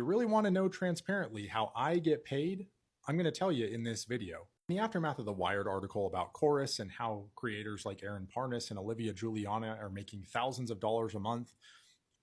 you really want to know transparently how I get paid, I'm going to tell you in this video. In the aftermath of the Wired article about Chorus and how creators like Aaron Parnas and Olivia Juliana are making thousands of dollars a month,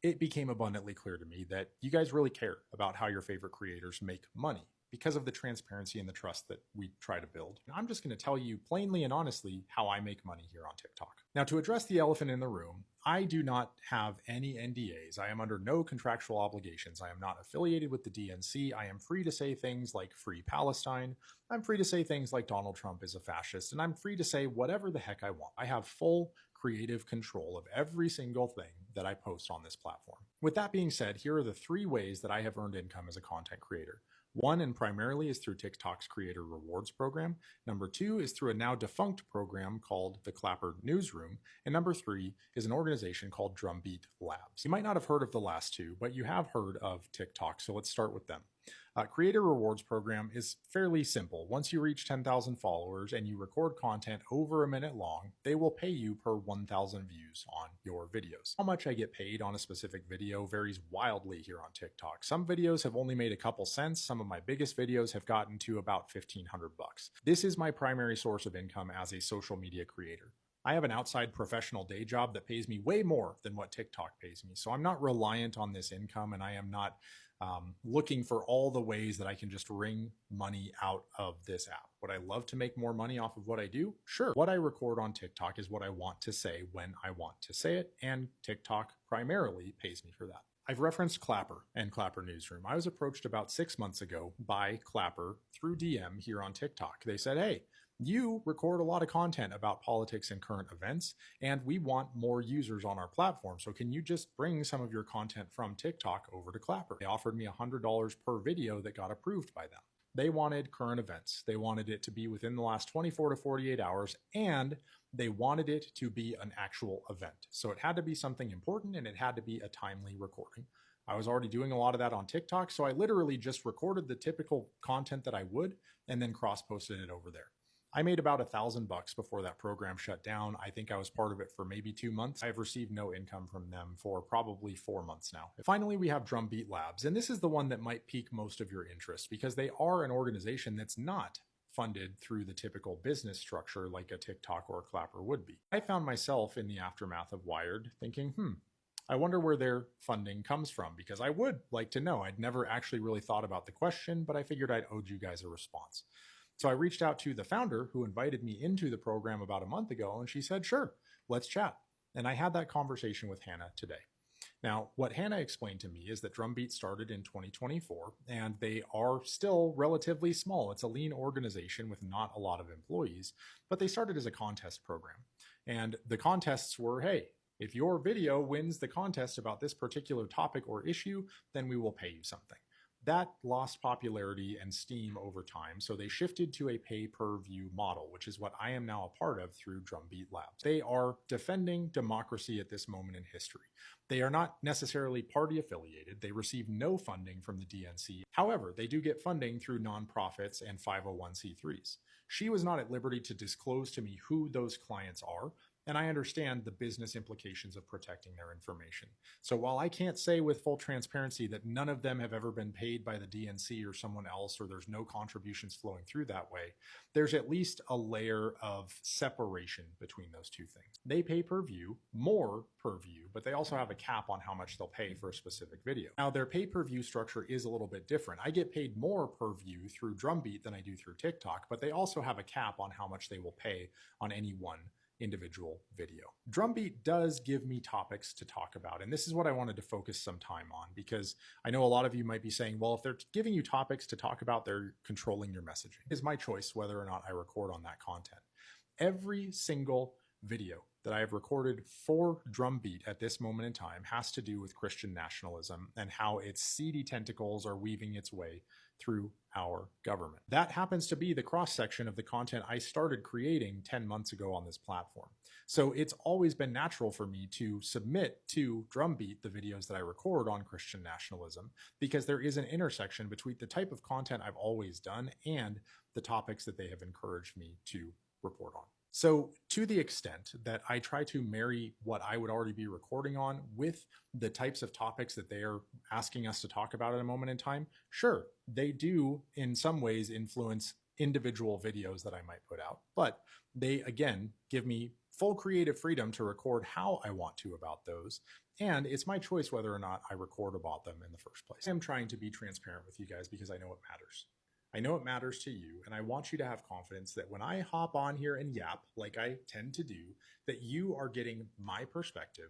it became abundantly clear to me that you guys really care about how your favorite creators make money because of the transparency and the trust that we try to build. And I'm just going to tell you plainly and honestly how I make money here on TikTok. Now, to address the elephant in the room, I do not have any NDAs. I am under no contractual obligations. I am not affiliated with the DNC. I am free to say things like Free Palestine. I'm free to say things like Donald Trump is a fascist, and I'm free to say whatever the heck I want. I have full creative control of every single thing that I post on this platform. With that being said, here are the 3 ways that I have earned income as a content creator. One, and primarily, is through TikTok's Creator Rewards program. Number 2 is through a now defunct program called the Clapper Newsroom. And number 3 is an organization called Drumbeat Labs. You might not have heard of the last 2, but you have heard of TikTok, so let's start with them. Creator Rewards program is fairly simple. Once you reach 10,000 followers and you record content over a minute long, they will pay you per 1,000 views on your videos. How much I get paid on a specific video varies wildly here on TikTok. Some videos have only made a couple cents. Some of my biggest videos have gotten to about $1,500 bucks. This is my primary source of income as a social media creator. I have an outside professional day job that pays me way more than what TikTok pays me. So I'm not reliant on this income, and I am not looking for all the ways that I can just wring money out of this app. Would I love to make more money off of what I do? Sure. What I record on TikTok is what I want to say when I want to say it, and TikTok primarily pays me for that. I've referenced Clapper and Clapper Newsroom. I was approached about 6 months ago by Clapper through DM here on TikTok. They said, hey, you record a lot of content about politics and current events, and we want more users on our platform. So can you just bring some of your content from TikTok over to Clapper? They offered me $100 per video that got approved by them. They wanted current events. They wanted it to be within the last 24 to 48 hours, and they wanted it to be an actual event. So it had to be something important, and it had to be a timely recording. I was already doing a lot of that on TikTok, so I literally just recorded the typical content that I would and then cross-posted it over there. I made about $1,000 before that program shut down. I think I was part of it for maybe 2 months. I've received no income from them for probably 4 months now. Finally, we have Drumbeat Labs, and this is the one that might pique most of your interest because they are an organization that's not funded through the typical business structure like a TikTok or a Clapper would be. I found myself in the aftermath of Wired thinking, I wonder where their funding comes from, because I would like to know. I'd never actually really thought about the question, but I figured I'd owe you guys a response. So I reached out to the founder who invited me into the program about a month ago, and she said, sure, let's chat. And I had that conversation with Hannah today. Now, what Hannah explained to me is that Drumbeat started in 2024, and they are still relatively small. It's a lean organization with not a lot of employees, but they started as a contest program. And the contests were, hey, if your video wins the contest about this particular topic or issue, then we will pay you something. That lost popularity and steam over time, so they shifted to a pay-per-view model, which is what I am now a part of through Drumbeat Labs. They are defending democracy at this moment in history. They are not necessarily party affiliated. They receive no funding from the DNC. However, they do get funding through nonprofits and 501c3s. She was not at liberty to disclose to me who those clients are, and I understand the business implications of protecting their information. So while I can't say with full transparency that none of them have ever been paid by the DNC or someone else, or there's no contributions flowing through that way, there's at least a layer of separation between those two things. They pay per view, more per view, but they also have a cap on how much they'll pay for a specific video. Now, their pay-per-view structure is a little bit different. I get paid more per view through Drumbeat than I do through TikTok, but they also have a cap on how much they will pay on any one individual video. Drumbeat does give me topics to talk about, and this is what I wanted to focus some time on, because I know a lot of you might be saying, well, if they're giving you topics to talk about, they're controlling your messaging. It's my choice whether or not I record on that content. Every single video that I have recorded for Drumbeat at this moment in time has to do with Christian nationalism and how its seedy tentacles are weaving its way through our government. That happens to be the cross-section of the content I started creating 10 months ago on this platform. So it's always been natural for me to submit to Drumbeat the videos that I record on Christian nationalism, because there is an intersection between the type of content I've always done and the topics that they have encouraged me to report on. So, to the extent that I try to marry what I would already be recording on with the types of topics that they are asking us to talk about at a moment in time, sure, they do in some ways influence individual videos that I might put out. But they, again, give me full creative freedom to record how I want to about those. And it's my choice whether or not I record about them in the first place. I'm trying to be transparent with you guys because I know it matters. I know it matters to you, and I want you to have confidence that when I hop on here and yap, like I tend to do, that you are getting my perspective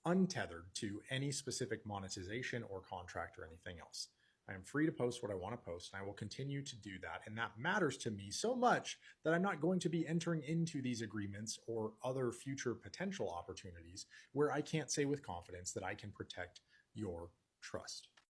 untethered to any specific monetization or contract or anything else. I am free to post what I want to post, and I will continue to do that. And that matters to me so much that I'm not going to be entering into these agreements or other future potential opportunities where I can't say with confidence that I can protect your trust.